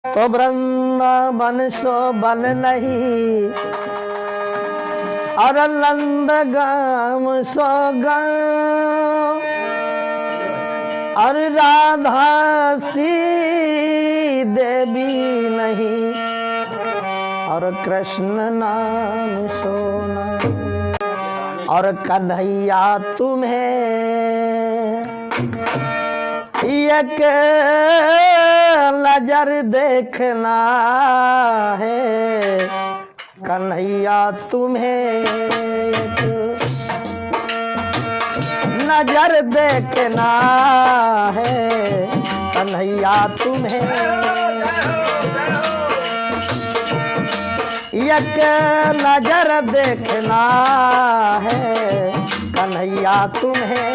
तो वृंदावन सो बन नहीं और नंद गाम सो गाँव और राधा सी देवी नहीं और कृष्ण नाम सोना और कन्हैया तुम्हें एक नजर देखना है, कन्हैया तुम्हें एक नजर देखना है, कन्हैया तुम्हें एक नजर देखना है, कन्हैया तुम्हें।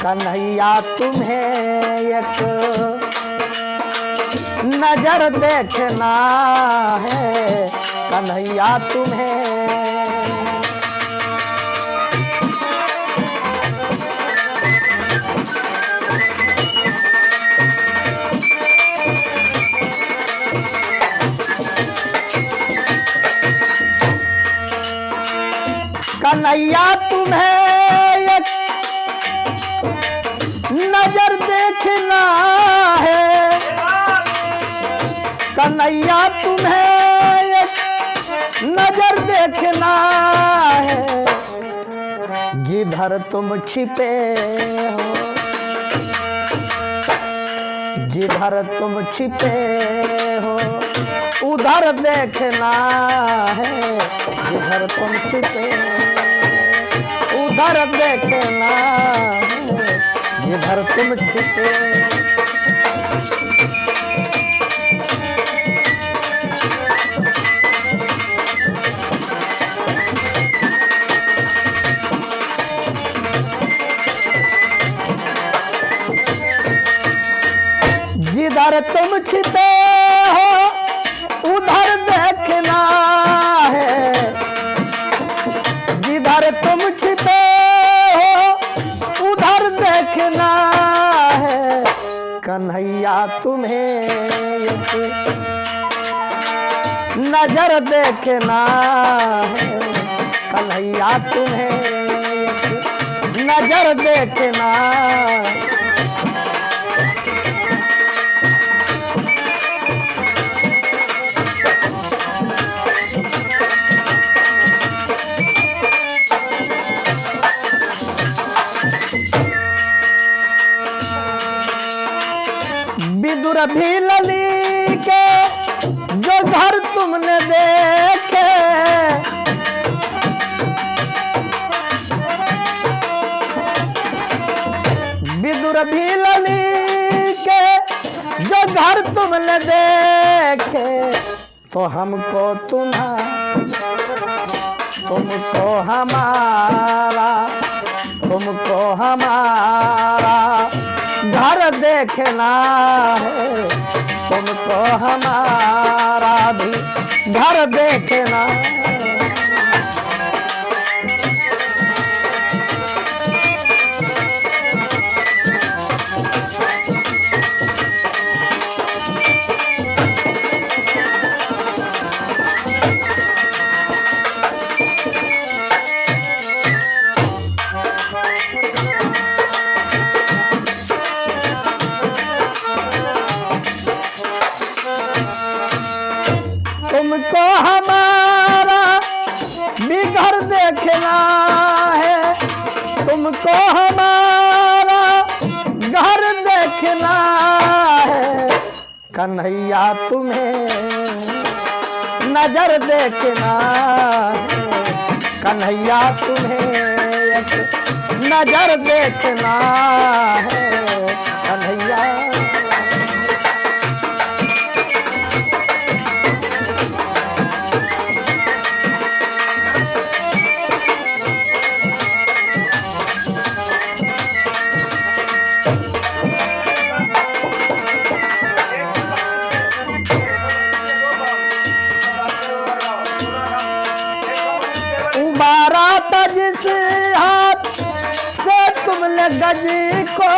कन्हैया तुम्हें एक नजर देखना है, कन्हैया तुम्हें कन्हैया तुम्हें एक नजर देखना है, कन्हैया तुम्हें एक नजर देखना है, जिधर तुम छिपे हो, जिधर तुम छिपे हो उधर देखना है, जिधर तुम छिपे उधर देखना है, जिधर तुम छिपे। जिधर तुम छिपे हो उधर देखना है, जिधर तुम छिपे हो उधर देखना है, कन्हैया तुम्हें एक नजर देखना है, कन्हैया तुम्हें एक नजर देखना। विदुर भी लली के जो घर तुमने देखे, विदुर भी लली के जो घर तुमने देखे, तो हमको तुम्हारा तुमको हमारा तुमको हमारा घर देखना है, तुमको हमारा भी घर देखना। तुमको हमारा भी घर देखना है, तुमको हमारा घर देखना है, कन्हैया तुम्हें नजर देखना है, कन्हैया तुम्हें एक नजर देखना है, कन्हैया। उबारा था जिस हाथ से तुमने गज को,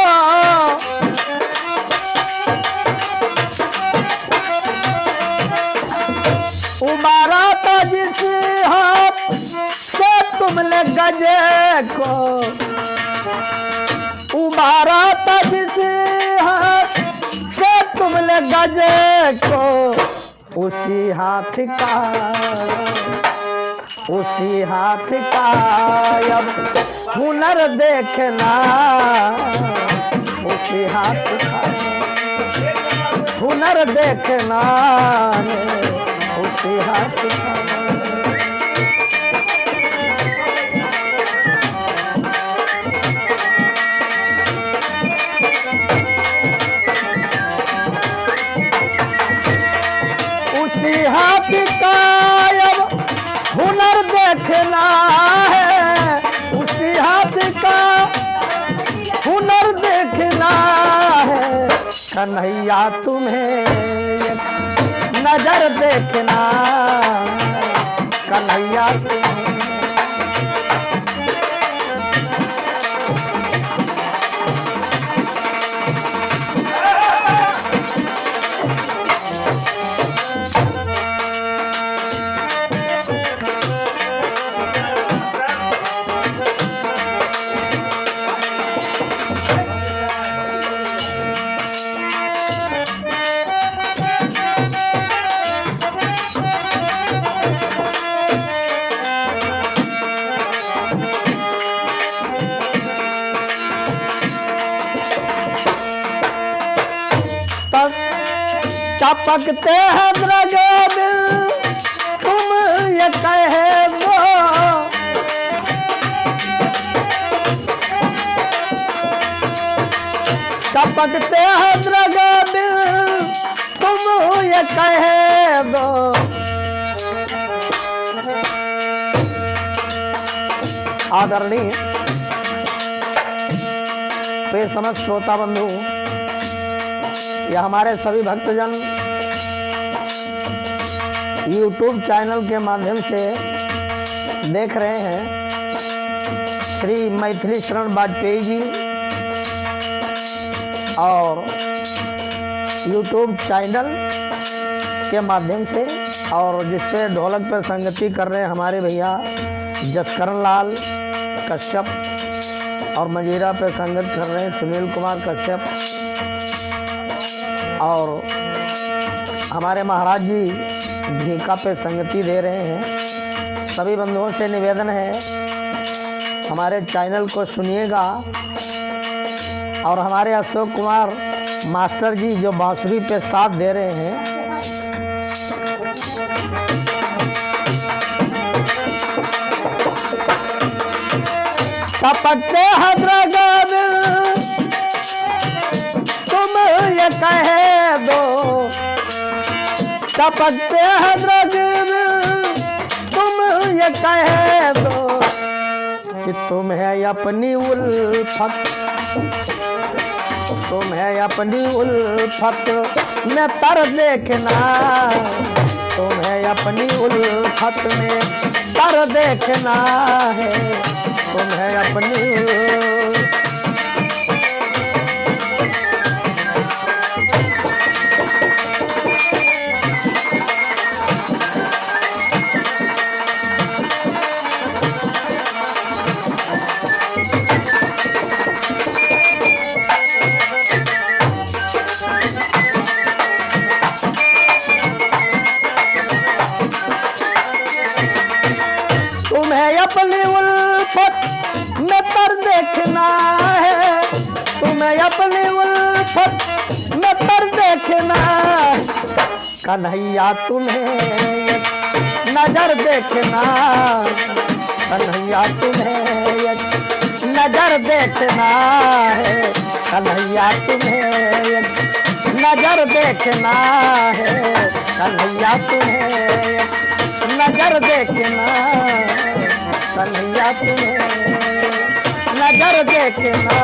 उबारा था जिस हाथ से तुमने गज को, उबारा था जिस हाथ से तुमने गज को, उसी हाथ का अब हुनर देखना, उसी हाथ का हुनर देखना, उसी हाथ का। उसी हाथ का अब हुनर देखना है, उसी हाथ का हुनर देखना है, कन्हैया तुम्हें नजर देखना, कन्हैया तुम्हें। टपकते हैं द्रगे दिल तुम ये कहे दो, टपकते हैं द्रगे दिल तुम ये कहे दो, आदरणीय प्रिय समस्त श्रोता बंधु, यह हमारे सभी भक्तजन YouTube चैनल के माध्यम से देख रहे हैं श्री मैथिली शरण वाजपेयी जी, और YouTube चैनल के माध्यम से, और जिसपे ढोलक पर संगति कर रहे हैं हमारे भैया जसकरण लाल कश्यप, और मंजीरा पे संगत कर रहे हैं सुनील कुमार कश्यप, और हमारे महाराज जी ढीका पे संगति दे रहे हैं। सभी बंधुओं से निवेदन है हमारे चैनल को सुनिएगा, और हमारे अशोक कुमार मास्टर जी जो बांसुरी पे साथ दे रहे हैं, टपकते हद्रगद तुम ये कहे दो, टपकते हद्रगद तुम ये कहे दो, कि तुम है अपनी उल्फत, तुम है अपनी उल्फत में तर देखना, तुम है अपनी उल्फत में तर देखना है, तुम है अपनी। तुम्हें अपनी उल्फत में तर देखना है, तुम्हें अपनी उल्फत में तर देखना, कन्हैया तुम्हें नजर देखना, कन्हैया तुम्हें नजर देखना है, कन्हैया तुम्हें नजर देखना है, कन्हैया तुम्हें नजर देखना, कन्हैया तुम्हें नजर देखना।